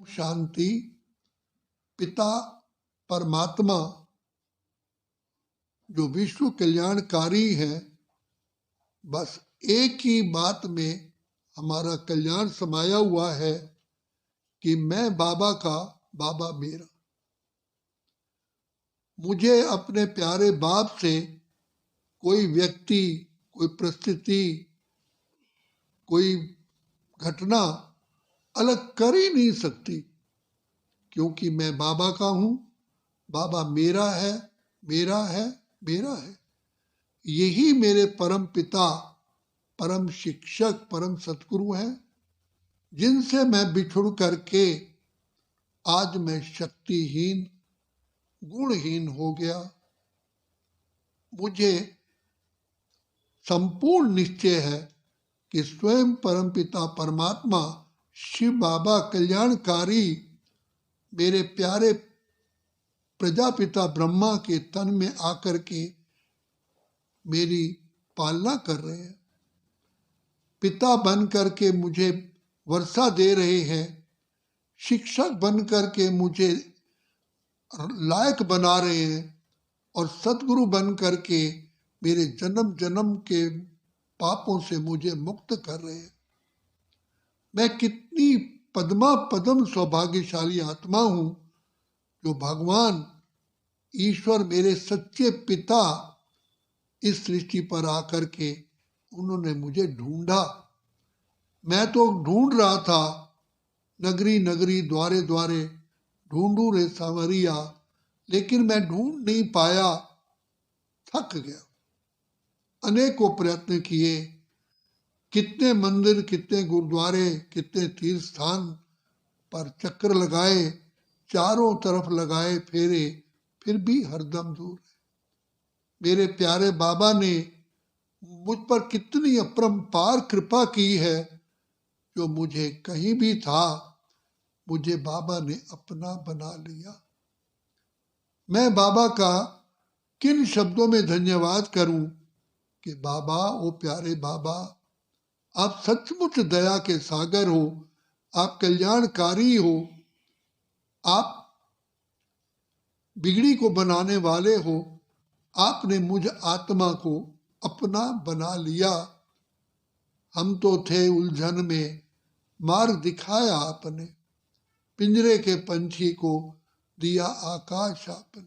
शांति। पिता परमात्मा जो विश्व कल्याणकारी है, बस एक ही बात में हमारा कल्याण समाया हुआ है कि मैं बाबा का, बाबा मेरा। मुझे अपने प्यारे बाप से कोई व्यक्ति, कोई परिस्थिति, कोई घटना अलग कर ही नहीं सकती, क्योंकि मैं बाबा का हूँ। बाबा मेरा है, मेरा है, मेरा है। यही मेरे परम पिता, परम शिक्षक, परम सतगुरु हैं, जिनसे मैं बिछुड़ करके आज मैं शक्तिहीन, गुणहीन हो गया। मुझे संपूर्ण निश्चय है कि स्वयं परम पिता परमात्मा शिव बाबा कल्याणकारी मेरे प्यारे प्रजापिता ब्रह्मा के तन में आकर के मेरी पालना कर रहे हैं। पिता बन करके मुझे वर्षा दे रहे हैं, शिक्षक बन करके मुझे लायक बना रहे हैं, और सतगुरु बन करके मेरे जन्म जन्म के पापों से मुझे मुक्त कर रहे हैं। मैं कितनी पद्मा पदम सौभाग्यशाली आत्मा हूँ जो भगवान ईश्वर मेरे सच्चे पिता इस सृष्टि पर आकर के उन्होंने मुझे ढूंढा। मैं तो ढूंढ रहा था, नगरी नगरी द्वारे द्वारे ढूंढू रे सांवरिया, लेकिन मैं ढूंढ नहीं पाया, थक गया। अनेकों प्रयत्न किए, कितने मंदिर, कितने गुरुद्वारे, कितने तीर्थ स्थान पर चक्कर लगाए, चारों तरफ लगाए फेरे, फिर भी हरदम दूर है। मेरे प्यारे बाबा ने मुझ पर कितनी अपरंपार कृपा की है, जो मुझे कहीं भी था मुझे बाबा ने अपना बना लिया। मैं बाबा का किन शब्दों में धन्यवाद करूं कि बाबा, ओ प्यारे बाबा, आप सचमुच दया के सागर हो, आप कल्याणकारी हो, आप बिगड़ी को बनाने वाले हो। आपने मुझ आत्मा को अपना बना लिया। हम तो थे उलझन में, मार्ग दिखाया आपने, पिंजरे के पंछी को दिया आकाश आपने।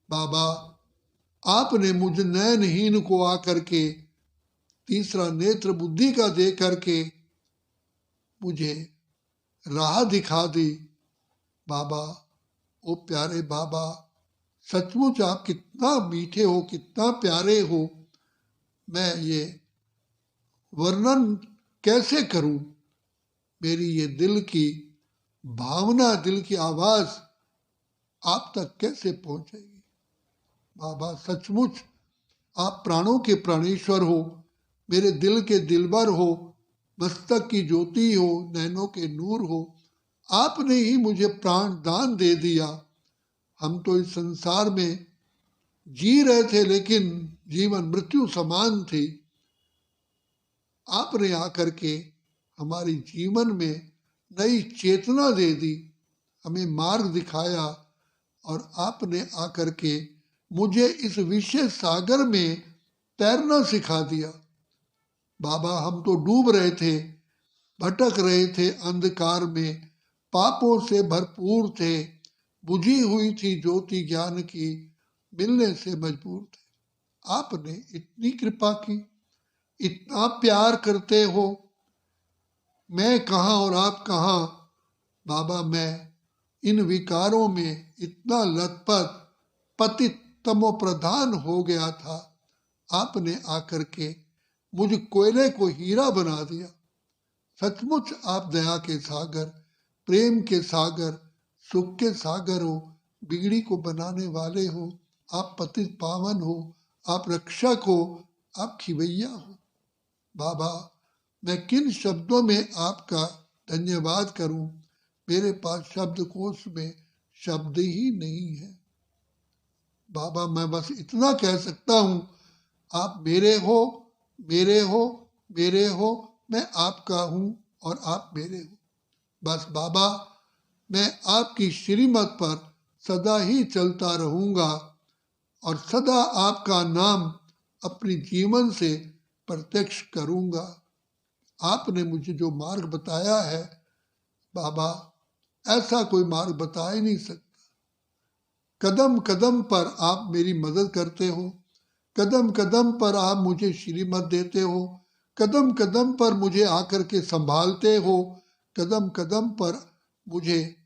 बाबा, आपने मुझ नयनहीन को आकर के तीसरा नेत्र बुद्धि का दे करके मुझे राह दिखा दी। बाबा, ओ प्यारे बाबा, सचमुच आप कितना मीठे हो, कितना प्यारे हो। मैं ये वर्णन कैसे करूं? मेरी ये दिल की भावना, दिल की आवाज आप तक कैसे पहुंचेगी? बाबा, सचमुच आप प्राणों के प्राणेश्वर हो, मेरे दिल के दिलबर हो, मस्तक की ज्योति हो, नैनों के नूर हो। आपने ही मुझे प्राण दान दे दिया। हम तो इस संसार में जी रहे थे, लेकिन जीवन मृत्यु समान थी। आपने आकर के हमारी जीवन में नई चेतना दे दी, हमें मार्ग दिखाया, और आपने आकर के मुझे इस विशेष सागर में तैरना सिखा दिया। बाबा, हम तो डूब रहे थे, भटक रहे थे अंधकार में, पापों से भरपूर थे, बुझी हुई थी ज्योति ज्ञान की, मिलने से मजबूर थे। आपने इतनी कृपा की, इतना प्यार करते हो। मैं कहाँ और आप कहाँ? बाबा, मैं इन विकारों में इतना लथपथ, पतित, तमो प्रधान हो गया था। आपने आकर के मुझ कोयले को हीरा बना दिया। सचमुच आप दया के सागर, प्रेम के सागर, सुख के सागर हो, बिगड़ी को बनाने वाले हो। आप पतित पावन हो, आप रक्षक हो, आप खिवैया हो। बाबा, मैं किन शब्दों में आपका धन्यवाद करूं? मेरे पास शब्दकोश में शब्द ही नहीं है। बाबा, मैं बस इतना कह सकता हूं, आप मेरे हो, मेरे हो, मेरे हो, मैं आपका हूं और आप मेरे हो। बस बाबा, मैं आपकी श्रीमत पर सदा ही चलता रहूँगा और सदा आपका नाम अपने जीवन से प्रत्यक्ष करूँगा। आपने मुझे जो मार्ग बताया है बाबा, ऐसा कोई मार्ग बता ही नहीं सकता। कदम कदम पर आप मेरी मदद करते हो, कदम कदम पर आप मुझे श्रीमत देते हो, कदम कदम पर मुझे आकर के संभालते हो, कदम कदम पर मुझे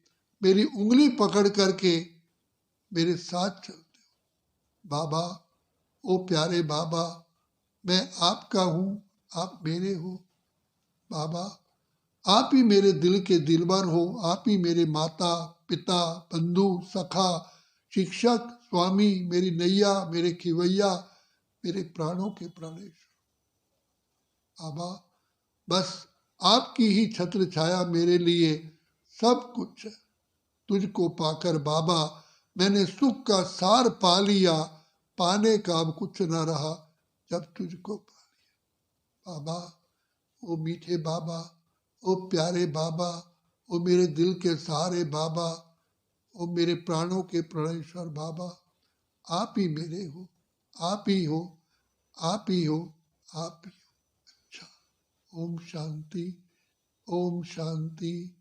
मेरी उंगली पकड़ करके मेरे साथ चलते हो। बाबा, ओ प्यारे बाबा, मैं आपका हूँ, आप मेरे हो। बाबा, आप ही मेरे दिल के दिलबर हो, आप ही मेरे माता पिता बंधु सखा शिक्षक स्वामी, मेरी नैया, मेरे खिवैया, मेरे प्राणों के प्राणेश्वर। बाबा, बस आपकी ही छत्र छाया मेरे लिए सब कुछ है। तुझको पाकर बाबा मैंने सुख का सार पा लिया, पाने का अब कुछ न रहा जब तुझको पा लिया। बाबा, ओ मीठे बाबा, ओ प्यारे बाबा, ओ मेरे दिल के सहारे बाबा, ओ मेरे प्राणों के प्राणेश्वर बाबा, आप ही मेरे हो, आप ही हो, आप ही हो, आप ही हो। अच्छा, ओम शांति, ओम शांति,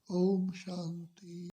ओम शांति।